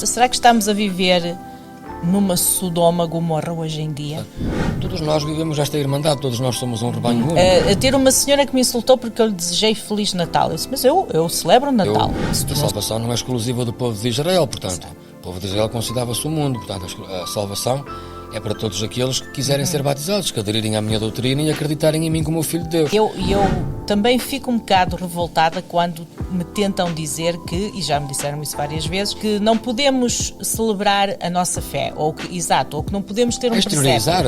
será que estamos a viver numa Sodoma Gomorra hoje em dia? Todos nós vivemos esta irmandade, todos nós somos um rebanho único. A ter uma senhora que me insultou porque eu lhe desejei Feliz Natal. Eu disse, mas eu celebro o Natal. A salvação não é exclusiva do povo de Israel, portanto, o povo de Israel considerava-se o mundo, portanto, a salvação é para todos aqueles que quiserem ser batizados, que aderirem à minha doutrina e acreditarem em mim como o Filho de Deus. Eu também fico um bocado revoltada quando me tentam dizer que, e já me disseram isso várias vezes, que não podemos celebrar a nossa fé, ou que não podemos ter um exteriorizar,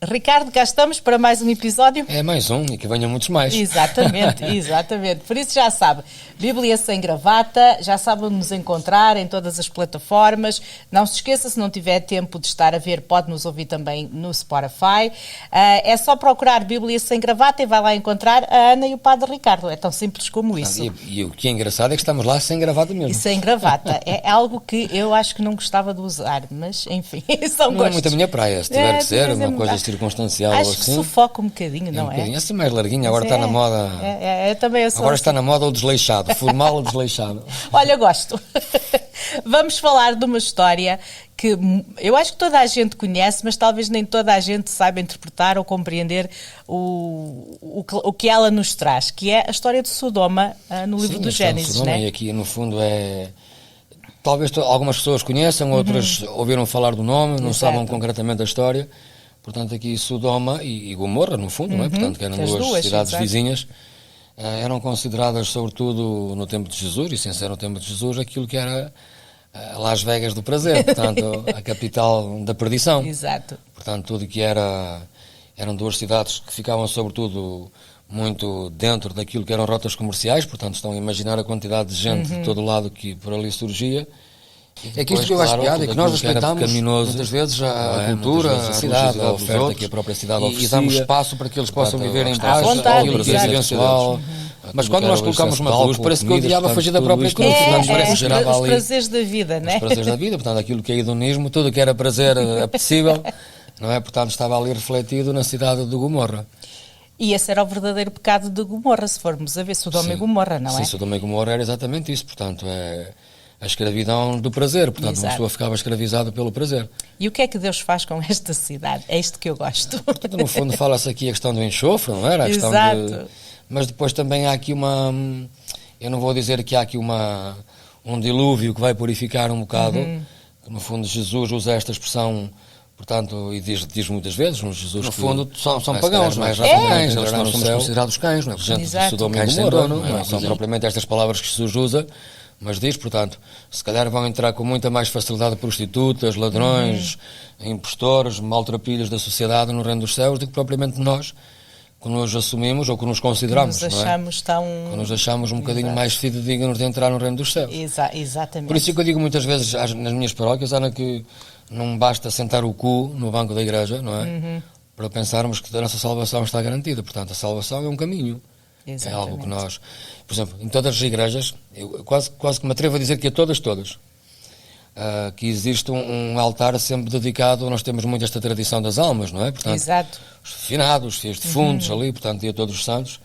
Ricardo, cá estamos para mais um episódio. É mais um, e que venham muitos mais. Exatamente. Por isso já sabe, Bíblia Sem Gravata, já sabe onde nos encontrar em todas as plataformas. Não se esqueça, se não tiver tempo de estar a ver, pode nos ouvir também no Spotify. É só procurar Bíblia Sem Gravata e vai lá encontrar a Ana e o Padre Ricardo. É tão simples como isso. E o que é engraçado é que estamos lá sem gravata mesmo. E sem gravata. É algo que eu acho que não gostava de usar, mas enfim, são gostos. Não é muito a minha praia, se tiver que ser, uma coisa circunstancial acho assim. Que sufoca um bocadinho, não é? Um assim mais larguinho, agora está na moda. Também agora está na moda o desleixado, formal ou desleixado. Olha, gosto. Vamos falar de uma história que eu acho que toda a gente conhece, mas talvez nem toda a gente saiba interpretar ou compreender o que ela nos traz, que é a história de Sodoma no livro do Gênesis, Sodoma, né? E aqui no fundo talvez algumas pessoas conheçam, outras ouviram falar do nome, não sabem concretamente a história. Portanto, aqui Sodoma e Gomorra, no fundo, não é? Portanto, que eram duas cidades vizinhas, eram consideradas, sobretudo no tempo de Jesus, e sem ser no tempo de Jesus, aquilo que era Las Vegas do prazer, portanto, a capital da perdição. Exato. Portanto, tudo que eram duas cidades que ficavam, sobretudo, muito dentro daquilo que eram rotas comerciais, portanto, estão a imaginar a quantidade de gente de todo lado que por ali surgia. É que isto que eu acho piada é que nós respeitamos muitas vezes a cultura, a cidade, a oferta que a própria cidade oferecia, e damos espaço para que eles possam viver em paz, aquilo que é vivencial. Mas quando nós colocamos uma cruz, parece que o diabo a fugir da própria cruz. Os prazeres da vida, não é? Os prazeres da vida, portanto, aquilo que é hedonismo, tudo o que era prazer apetecível, não é? Portanto, estava ali refletido na cidade de Gomorra. E esse era o verdadeiro pecado de Gomorra, se formos a ver, Sodoma e Gomorra, não é? Sim, Sodoma e Gomorra era exatamente isso, portanto, a escravidão do prazer, portanto, uma pessoa ficava escravizada pelo prazer. E o que é que Deus faz com esta cidade? É isto que eu gosto. Portanto, no fundo, fala-se aqui a questão do enxofre, não era? Exato. Mas depois também há aqui eu não vou dizer que há aqui um dilúvio que vai purificar um bocado, que no fundo Jesus usa esta expressão, portanto, e diz muitas vezes, Jesus no fundo são pagãos, não é? Cães, nós somos considerados cães, não é? Gente de Sodoma e Gomorra, não são propriamente estas palavras que Jesus usa, mas diz, portanto, se calhar vão entrar com muita mais facilidade prostitutas, ladrões, impostores, maltrapilhos da sociedade no reino dos céus do que propriamente nós, que nos assumimos ou que nos consideramos, que nos achamos um bocadinho mais fidedignos de entrar no reino dos céus. Exatamente. Por isso que eu digo muitas vezes nas minhas paróquias, Ana, que não basta sentar o cu no banco da igreja, não é? Para pensarmos que a nossa salvação está garantida. Portanto, a salvação é um caminho. Exatamente. É algo que nós... Por exemplo, em todas as igrejas, eu quase que me atrevo a dizer que a todas, que existe um altar sempre dedicado, nós temos muito esta tradição das almas, não é? Portanto, exato. Os finados, os fiéis defuntos ali, portanto, e a todos os santos.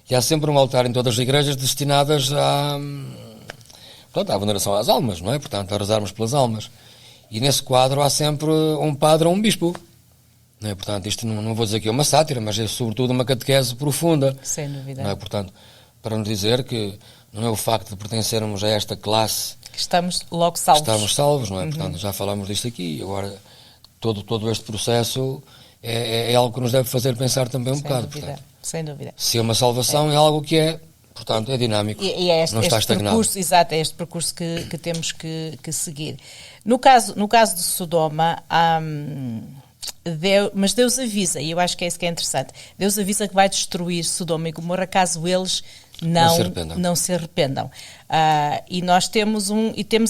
E há sempre um altar em todas as igrejas destinadas à veneração às almas, não é? Portanto, a rezarmos pelas almas. E nesse quadro há sempre um padre ou um bispo. Não é? Portanto, isto não vou dizer que é uma sátira, mas é sobretudo uma catequese profunda. Sem dúvida. Não é? Portanto, para nos dizer que não é o facto de pertencermos a esta classe que estamos logo salvos. Estamos salvos, não é? Portanto, já falámos disto aqui. Agora, todo este processo é algo que nos deve fazer pensar também um bocado. Portanto, sem dúvida. Se é uma salvação, é algo que portanto, é dinâmico. E é não está estagnado. Percurso, exato, é este percurso que temos que seguir. No caso de Sodoma, mas Deus avisa, e eu acho que é isso que é interessante, Deus avisa que vai destruir Sodoma e Gomorra caso eles não se arrependam. E nós temos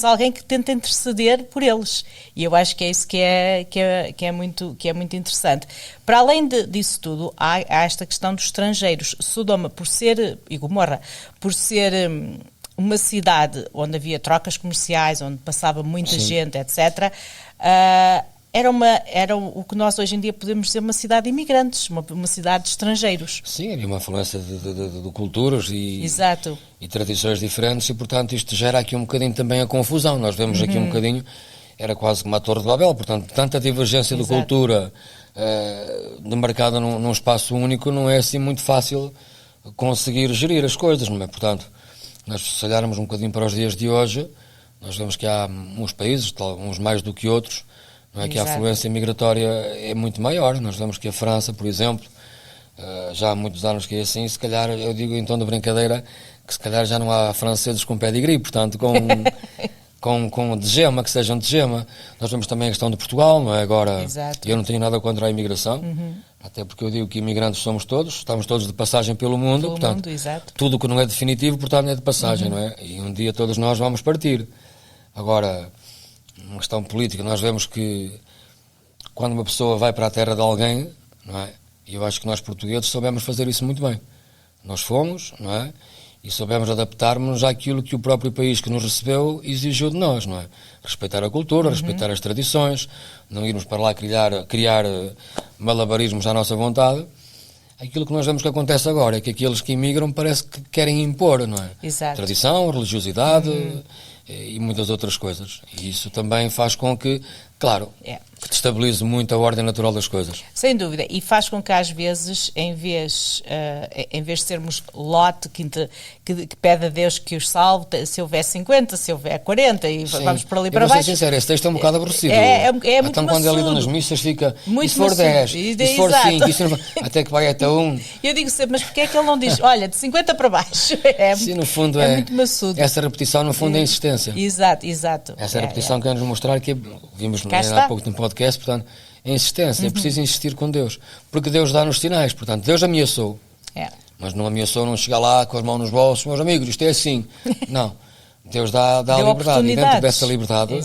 alguém que tenta interceder por eles, e eu acho que é isso que é muito interessante. Para além disso tudo, há esta questão dos estrangeiros. Sodoma, e Gomorra, por ser uma cidade onde havia trocas comerciais, onde passava muita gente, etc., era o que nós hoje em dia podemos dizer uma cidade de imigrantes, uma cidade de estrangeiros. Sim, havia uma afluência de culturas e tradições diferentes e, portanto, isto gera aqui um bocadinho também a confusão. Nós vemos aqui um bocadinho, era quase como a Torre de Babel, portanto, tanta divergência de cultura demarcada num espaço único, não é assim muito fácil conseguir gerir as coisas, não é? Portanto, nós se olharmos um bocadinho para os dias de hoje, nós vemos que há uns países, uns mais do que outros, não é, que a afluência migratória é muito maior. Nós vemos que a França, por exemplo, já há muitos anos que é assim, se calhar, eu digo em tom de brincadeira, que se calhar já não há franceses com pedigree, portanto, com de gema, que sejam de gema. Nós vemos também a questão de Portugal, não é? Agora, eu não tenho nada contra a imigração, até porque eu digo que imigrantes somos todos, estamos todos de passagem pelo mundo, portanto, tudo o que não é definitivo, portanto, é de passagem, não é? E um dia todos nós vamos partir. Agora, uma questão política, nós vemos que quando uma pessoa vai para a terra de alguém, não é? E eu acho que nós portugueses soubemos fazer isso muito bem. Nós fomos, não é? E soubemos adaptar-nos àquilo que o próprio país que nos recebeu exigiu de nós, não é? Respeitar a cultura, respeitar as tradições, não irmos para lá criar malabarismos à nossa vontade. Aquilo que nós vemos que acontece agora é que aqueles que imigram parece que querem impor, não é? Exato. Tradição, religiosidade e muitas outras coisas. E isso também faz com que, claro, que destabilize muito a ordem natural das coisas. Sem dúvida. E faz com que às vezes, em vez de sermos Lote, que pede a Deus que os salve, se houver 50, se houver 40, e vamos para ali para baixo. Eu vou ser sincero, esse texto é um bocado aborrecido. Muito então, quando é lido nas missas, fica, muito e se for 10, e se for 5, e se não, até que vai até 1. Eu digo sempre, mas porquê é que ele não diz, olha, de 50 para baixo? Sim, no fundo muito maçudo. Essa repetição, no fundo, é insistência. Exato. Essa repetição quer nos mostrar que, vimos há pouco no podcast, portanto, é insistência, é preciso insistir com Deus, porque Deus dá-nos sinais, portanto, Deus ameaçou, mas não ameaçou não chegar lá com as mãos nos bolsos, meus amigos, isto é assim, não, Deus dá a liberdade, e dentro dessa liberdade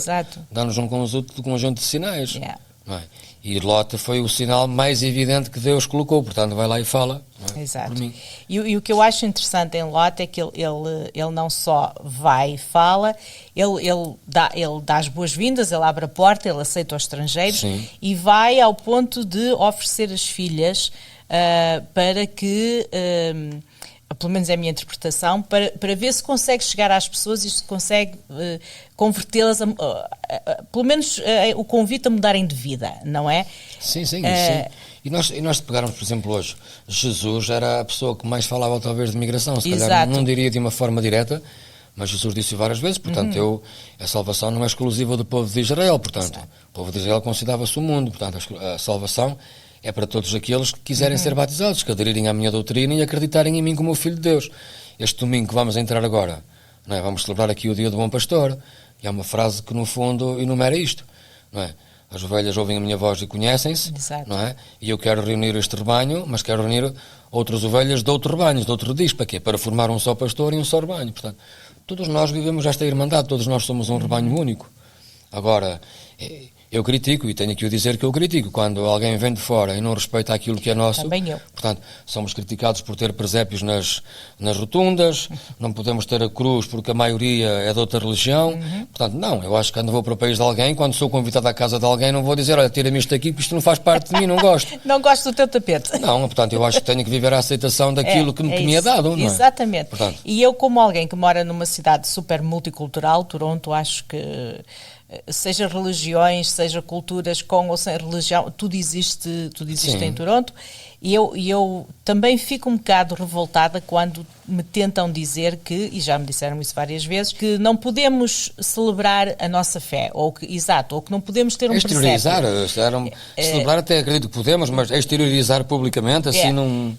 dá-nos um conjunto de sinais, não é? E Lote foi o sinal mais evidente que Deus colocou, portanto vai lá e fala. Não é? Exato. Por mim. E o que eu acho interessante em Lote é que ele não só vai e fala, ele dá as boas-vindas, ele abre a porta, ele aceita os estrangeiros e vai ao ponto de oferecer as filhas para que... pelo menos é a minha interpretação, para ver se consegue chegar às pessoas e se consegue convertê-las, pelo menos o convite a mudarem de vida, não é? Sim. E nós pegarmos, por exemplo, hoje, Jesus era a pessoa que mais falava talvez de migração, se calhar não diria de uma forma direta, mas Jesus disse várias vezes, portanto, a salvação não é exclusiva do povo de Israel, portanto, o povo de Israel considerava-se o mundo, portanto, a salvação é para todos aqueles que quiserem ser batizados, que aderirem à minha doutrina e acreditarem em mim como o Filho de Deus. Este domingo que vamos entrar agora, não é? Vamos celebrar aqui o Dia do Bom Pastor, e há uma frase que no fundo enumera isto, não é? As ovelhas ouvem a minha voz e conhecem-se, não é? E eu quero reunir este rebanho, mas quero reunir outras ovelhas de outros rebanhos, de outro disco, para quê? Para formar um só pastor e um só rebanho. Portanto, todos nós vivemos esta irmandade, todos nós somos um rebanho único. Agora, eu critico, e tenho aqui o dizer que eu critico, quando alguém vem de fora e não respeita aquilo que é nosso. Também eu. Portanto, somos criticados por ter presépios nas rotundas, não podemos ter a cruz porque a maioria é de outra religião. Portanto, não, eu acho que quando vou para o país de alguém, quando sou convidado à casa de alguém, não vou dizer, olha, tira-me isto aqui, porque isto não faz parte de mim, não gosto. Não gosto do teu tapete. Não, portanto, eu acho que tenho que viver a aceitação daquilo que me é dado, não é? Exatamente. Portanto, e eu, como alguém que mora numa cidade super multicultural, Toronto, acho que seja religiões, seja culturas com ou sem religião, tudo existe em Toronto, e eu também fico um bocado revoltada quando me tentam dizer que, e já me disseram isso várias vezes, que não podemos celebrar a nossa fé, ou que não podemos ter um exteriorizar, celebrar até acredito que podemos, mas exteriorizar publicamente, assim não...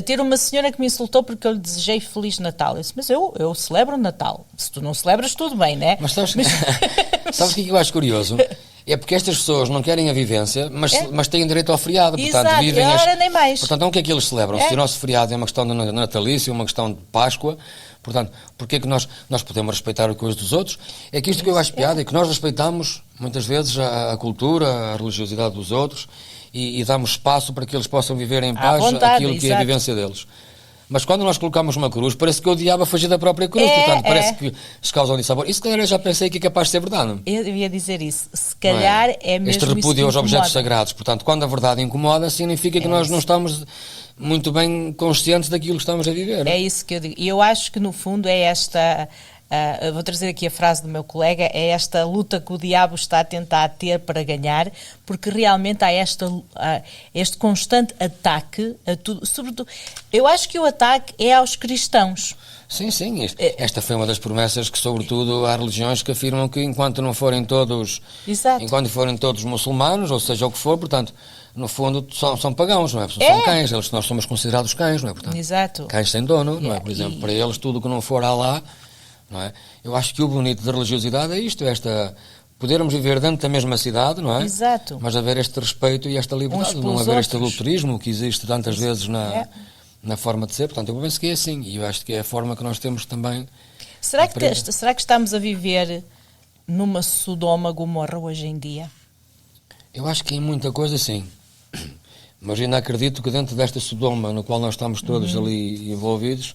ter uma senhora que me insultou porque eu lhe desejei Feliz Natal. Eu disse, mas eu celebro o Natal. Se tu não celebras, tudo bem, né? Mas sabes o que eu acho curioso? É porque estas pessoas não querem a vivência, mas têm direito ao feriado. Portanto, exato, vivem nem mais. Portanto, o que é que eles celebram? Se o nosso feriado é uma questão de natalício, uma questão de Páscoa, portanto, porque é que nós podemos respeitar a coisa dos outros? É que isto que eu acho piada é que nós respeitamos, muitas vezes, a cultura, a religiosidade dos outros e damos espaço para que eles possam viver em paz aquilo que é a vivência deles. Mas quando nós colocamos uma cruz, parece que o diabo a fugir da própria cruz, portanto, parece que se causa um dissabor. Isso, se calhar, eu já pensei que é capaz de ser verdade. Eu ia dizer isso. Se calhar é mesmo este repúdio aos objetos sagrados. Portanto, quando a verdade incomoda, significa que nós não estamos muito bem conscientes daquilo que estamos a viver. É isso que eu digo. E eu acho que, no fundo, é esta... vou trazer aqui a frase do meu colega, é esta luta que o diabo está a tentar ter para ganhar, porque realmente há este constante ataque a tudo, sobretudo, eu acho que o ataque é aos cristãos. Sim. Esta foi uma das promessas que, sobretudo, há religiões que afirmam que enquanto forem todos muçulmanos, ou seja, o que for, portanto, no fundo, são pagãos, não é? São cães, nós somos considerados cães, não é? Portanto, exato. Cães sem dono, não é? Por exemplo, para eles, tudo que não for Alá, não é? Eu acho que o bonito da religiosidade é isto, podermos viver dentro da mesma cidade, não é? Exato. Mas haver este respeito e esta liberdade, não haver este adulterismo que existe tantas vezes na forma de ser. Portanto, eu penso que é assim, e eu acho que é a forma que nós temos também. Será que estamos a viver numa Sodoma Gomorra hoje em dia? Eu acho que em muita coisa sim. Mas ainda acredito que dentro desta Sodoma, no qual nós estamos todos ali envolvidos,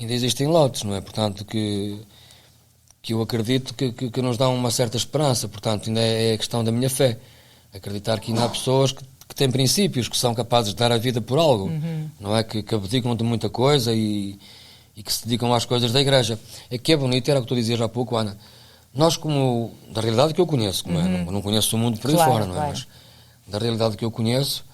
ainda existem lotes, não é? Portanto, que eu acredito que nos dão uma certa esperança. Portanto, ainda é a questão da minha fé. Acreditar que ainda há pessoas que têm princípios, que são capazes de dar a vida por algo, não é? Que abdicam de muita coisa e que se dedicam às coisas da Igreja. É que é bonito, era o que tu dizias há pouco, Ana. Nós, como da realidade que eu conheço, não conheço o mundo por aí fora, não é? Mas da realidade que eu conheço,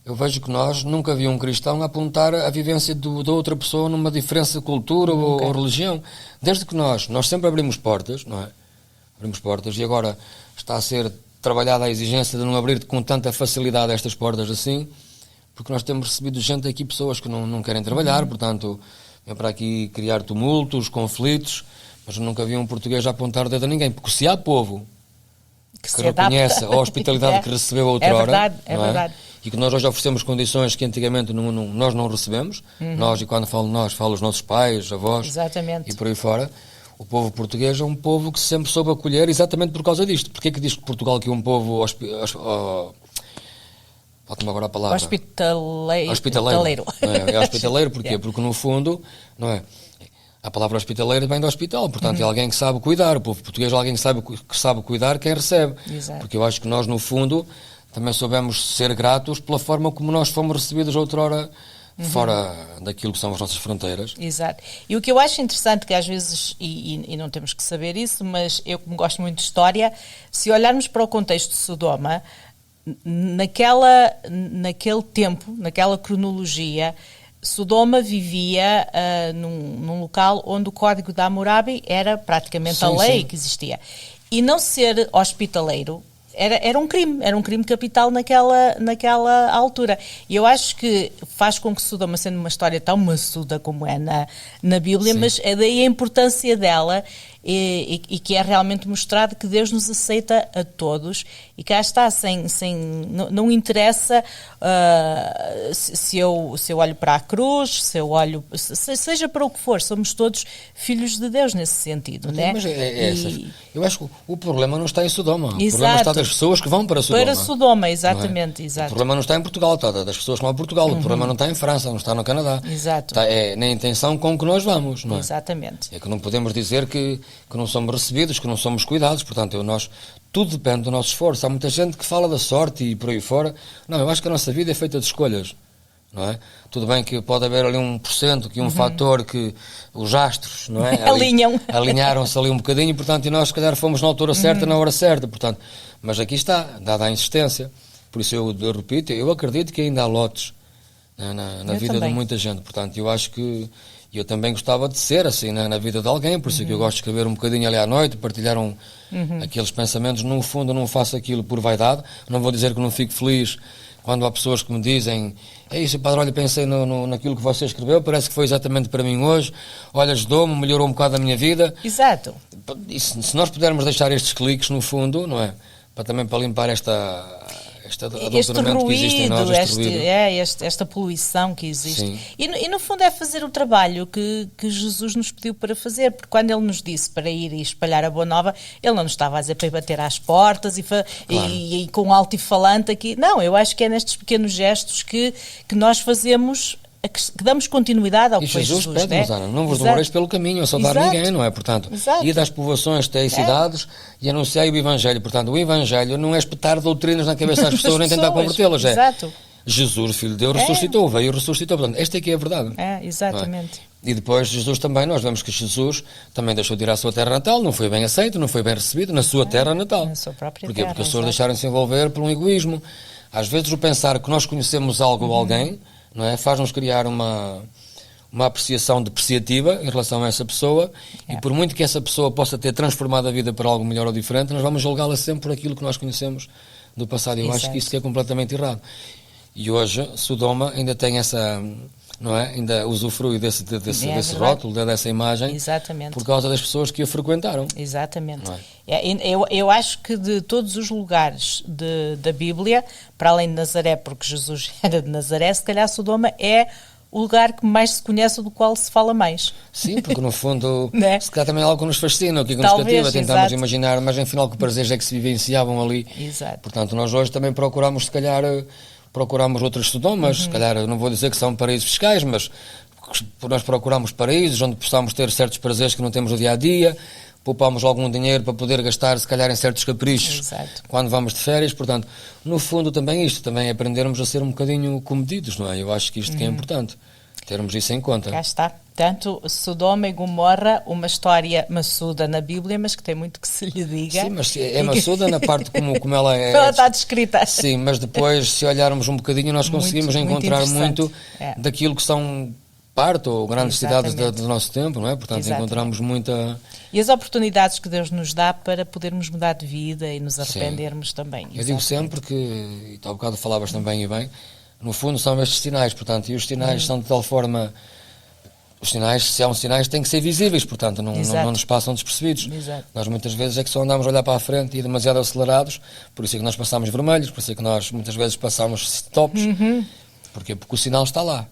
eu vejo que nós nunca vi um cristão apontar a vivência da outra pessoa numa diferença de cultura ou religião. Desde que nós sempre abrimos portas, não é? Abrimos portas e agora está a ser trabalhada a exigência de não abrir com tanta facilidade estas portas assim, porque nós temos recebido gente aqui, pessoas que não querem trabalhar, portanto, vem para aqui criar tumultos, conflitos, mas eu nunca vi um português a apontar o dedo a ninguém, porque se há povo que reconhece a hospitalidade que recebeu outrora, é verdade. E que nós hoje oferecemos condições que antigamente nós não recebemos, nós, e quando falo nós, falo os nossos pais, avós, exatamente, e por aí fora. O povo português é um povo que sempre soube acolher exatamente por causa disto. Porquê que diz que Portugal que é um povo falta-me agora a palavra. Hospitaleiro. É hospitaleiro, porquê? Porque no fundo, não é? A palavra hospitaleiro vem do hospital, portanto é alguém que sabe cuidar. O povo português é alguém que sabe cuidar quem recebe. Exato. Porque eu acho que nós, no fundo, também soubemos ser gratos pela forma como nós fomos recebidos outrora fora daquilo que são as nossas fronteiras. Exato. E o que eu acho interessante, que às vezes, e não temos que saber isso, mas eu, como gosto muito de história, se olharmos para o contexto de Sodoma, naquele tempo, naquela cronologia, Sodoma vivia num local onde o Código de Hammurabi era praticamente a lei que existia. E não ser hospitaleiro era um crime capital naquela altura. E eu acho que faz com que Sodoma, sendo uma história tão maçuda como é na Bíblia, mas é daí a importância dela e que é realmente mostrado que Deus nos aceita a todos e cá está, não interessa se eu olho para a cruz, se eu olho, seja para o que for, somos todos filhos de Deus nesse sentido, né? Mas eu acho que o problema não está em Sodoma. O problema está das pessoas que vão para Sodoma. Para Sodoma, exatamente, exato. O problema não está em Portugal, está das pessoas que vão a Portugal. O problema não está em França, não está no Canadá. Exato. Está na intenção com que nós vamos, não é? Exatamente. É que não podemos dizer que não somos recebidos, que não somos cuidados, portanto, tudo depende do nosso esforço. Há muita gente que fala da sorte e por aí fora. Não, eu acho que a nossa vida é feita de escolhas, não é? Tudo bem que pode haver ali 1%, que um fator que os astros, não é? Alinharam-se ali um bocadinho, portanto, e nós, se calhar, fomos na altura certa, na hora certa, portanto. Mas aqui está, dada a insistência. Por isso eu repito, eu acredito que ainda há lotes na vida também. De muita gente, portanto, eu acho que eu também gostava de ser assim na vida de alguém, por isso que eu gosto de escrever um bocadinho ali à noite, partilhar aqueles pensamentos. No fundo, não faço aquilo por vaidade, não vou dizer que não fico feliz quando há pessoas que me dizem: é isso, padre, olha, pensei naquilo que você escreveu, parece que foi exatamente para mim hoje, olha, ajudou-me, melhorou um bocado a minha vida. Exato. E se nós pudermos deixar estes cliques, no fundo, não é? Para limpar este ruído, que existe em nós, esta poluição que existe. E no fundo é fazer o trabalho que Jesus nos pediu para fazer, porque quando Ele nos disse para ir e espalhar a boa nova, Ele não nos estava a dizer para ir bater às portas e com altifalante aqui. Não, eu acho que é nestes pequenos gestos que nós fazemos que damos continuidade ao que foi Jesus. Jesus pede-nos, Ana, não vos demoreis pelo caminho, a saudar ninguém, não é? Portanto, ide às povoações, até às cidades e anunciai o Evangelho. Portanto, o Evangelho não é espetar doutrinas na cabeça das pessoas nem tentar convertê-las, Exato. Jesus, Filho de Deus, ressuscitou, veio e ressuscitou. Portanto, esta é que é a verdade. Exatamente. E depois Jesus também, nós vemos que Jesus também deixou de ir à sua terra natal, não foi bem aceito, não foi bem recebido na sua terra natal. Na sua própria Porquê? terra. Porque as pessoas deixaram-se envolver por um egoísmo. Às vezes o pensar que nós conhecemos algo ou alguém, não é, faz-nos criar uma apreciação depreciativa em relação a essa pessoa, e por muito que essa pessoa possa ter transformado a vida para algo melhor ou diferente, nós vamos julgá-la sempre por aquilo que nós conhecemos do passado. Eu acho que isso é completamente errado. E hoje, Sodoma ainda tem essa, não é? Ainda usufrui desse rótulo, dessa imagem, exatamente, por causa das pessoas que a frequentaram. Exatamente. Eu acho que de todos os lugares da Bíblia, para além de Nazaré, porque Jesus era de Nazaré, se calhar Sodoma é o lugar que mais se conhece, do qual se fala mais. Sim, porque no fundo, se calhar também é algo que nos fascina, o que nos cativa, tentamos imaginar, mas afinal que prazeres é que se vivenciavam ali. Exato. Portanto, nós hoje também procuramos, se calhar, outras Sodomas, se calhar, não vou dizer que são paraísos fiscais, mas nós procuramos paraísos onde possamos ter certos prazeres que não temos no dia-a-dia, poupamos algum dinheiro para poder gastar, se calhar, em certos caprichos. Exato. Quando vamos de férias. Portanto, no fundo também isto, também aprendermos a ser um bocadinho comedidos, não é? Eu acho que isto que é importante, termos isso em conta. Cá está. Portanto, Sodoma e Gomorra, uma história maçuda na Bíblia, mas que tem muito que se lhe diga. Sim, mas é maçuda na parte como ela é. Ela está descrita. Sim, mas depois, se olharmos um bocadinho, nós conseguimos encontrar muito daquilo que são parte ou grandes cidades do nosso tempo, não é? Portanto, encontramos muita... E as oportunidades que Deus nos dá para podermos mudar de vida e nos arrependermos também. Eu digo sempre que, e há bocado falavas também e bem, no fundo são estes sinais, portanto, e os sinais são de tal forma... Os sinais, se há uns sinais, têm que ser visíveis, portanto, não nos passam despercebidos. Exato. Nós muitas vezes é que só andamos a olhar para a frente e demasiado acelerados, por isso é que nós passamos vermelhos, por isso é que nós muitas vezes passamos stops, porque o sinal está lá.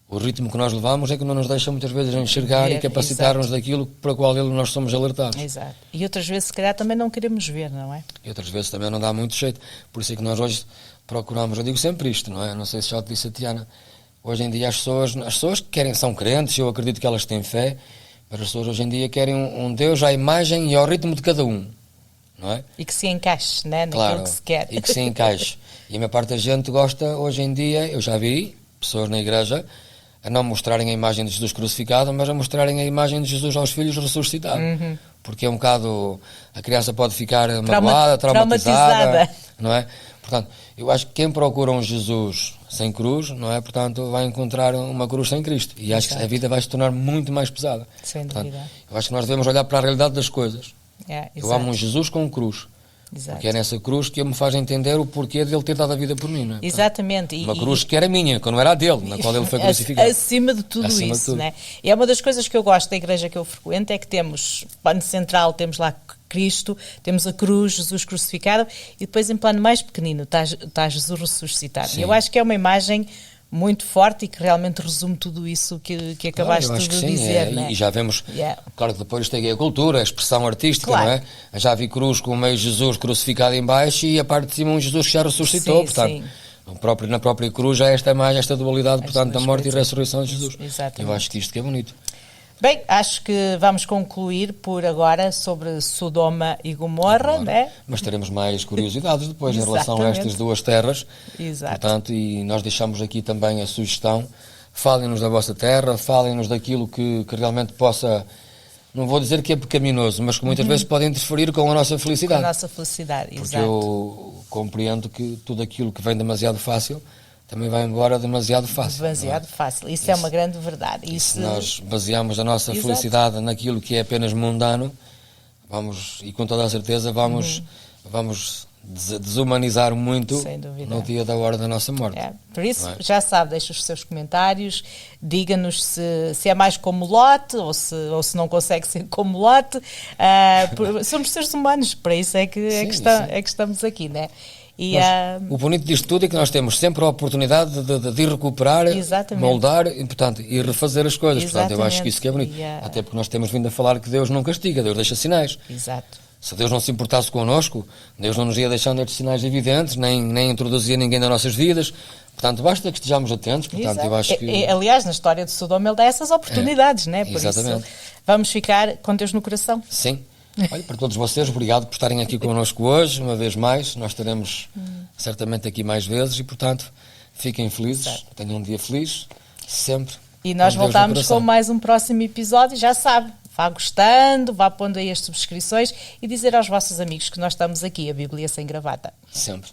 O ritmo que nós levamos é que não nos deixa muitas vezes enxergar e capacitar-nos daquilo para o qual nós somos alertados. Exato. E outras vezes, se calhar, também não queremos ver, não é? E outras vezes também não dá muito jeito. Por isso é que nós hoje procuramos, eu digo sempre isto, não é? Não sei se já te disse a Tiana, hoje em dia as pessoas que querem, são crentes, eu acredito que elas têm fé, mas as pessoas hoje em dia querem um Deus à imagem e ao ritmo de cada um, não é? E que se encaixe, né? Naquilo que se quer. E que se encaixe. E a maior parte da gente gosta, hoje em dia, eu já vi pessoas na igreja a não mostrarem a imagem de Jesus crucificado, mas a mostrarem a imagem de Jesus aos filhos ressuscitado. Porque é um bocado... A criança pode ficar magoada, traumatizada, não é? Portanto, eu acho que quem procura um Jesus sem cruz, não é? Portanto, vai encontrar uma cruz sem Cristo. E acho que a vida vai se tornar muito mais pesada. Sem dúvida. Portanto, eu acho que nós devemos olhar para a realidade das coisas. Eu amo um Jesus com cruz. Exato. Porque é nessa cruz que ele me faz entender o porquê de ele ter dado a vida por mim, não é? Exatamente. Uma cruz que era minha, que não era a dele, na qual ele foi crucificado. Acima de tudo isso, né? E é uma das coisas que eu gosto da igreja que eu frequento, é que temos, plano central, temos lá Cristo, temos a cruz, Jesus crucificado, e depois em plano mais pequenino está Jesus ressuscitado. Sim. E eu acho que é uma imagem muito forte e que realmente resume tudo isso que acabaste de dizer. Né? E já vemos, claro que depois tem a cultura, a expressão artística, não é? Já vi cruz com o meio Jesus crucificado em baixo e a parte de cima um Jesus que já ressuscitou, portanto, na própria cruz já há esta dualidade, portanto, da morte e ressurreição de Jesus. Exatamente. Eu acho que isto que é bonito. Bem, acho que vamos concluir por agora sobre Sodoma e Gomorra, né? Mas teremos mais curiosidades depois em relação a estas duas terras. Exato. Portanto, e nós deixamos aqui também a sugestão, falem-nos da vossa terra, falem-nos daquilo que realmente possa, não vou dizer que é pecaminoso, mas que muitas vezes pode interferir com a nossa felicidade. Com a nossa felicidade, porque exato. Eu compreendo que tudo aquilo que vem demasiado fácil também vai embora demasiado fácil. Demasiado fácil. Isso é uma grande verdade. E se nós baseamos a nossa felicidade naquilo que é apenas mundano, e com toda a certeza, vamos desumanizar muito no dia da hora da nossa morte. Por isso, já sabe, deixe os seus comentários, diga-nos se é mais como Lot ou se não consegue ser como Lot. Somos seres humanos, para isso é que estamos aqui, né? O bonito disto tudo é que nós temos sempre a oportunidade de recuperar, moldar e refazer as coisas. Portanto, eu acho que isso que é bonito. Até porque nós temos vindo a falar que Deus não castiga, Deus deixa sinais. Exato. Se Deus não se importasse connosco, Deus não nos ia deixando estes sinais evidentes, nem introduzia ninguém nas nossas vidas, Portanto, basta que estejamos atentos. Portanto, eu acho que... Aliás, na história de Sodoma ele dá essas oportunidades, né? Por exatamente. Isso, vamos ficar com Deus no coração. Sim. Olha, para todos vocês, obrigado por estarem aqui connosco hoje, uma vez mais. Nós estaremos certamente aqui mais vezes e, portanto, fiquem felizes, certo. Tenham um dia feliz, sempre. E nós voltamos com mais um próximo episódio, já sabe. Vá gostando, vá pondo aí as subscrições e dizer aos vossos amigos que nós estamos aqui, a Bíblia Sem Gravata. Sempre.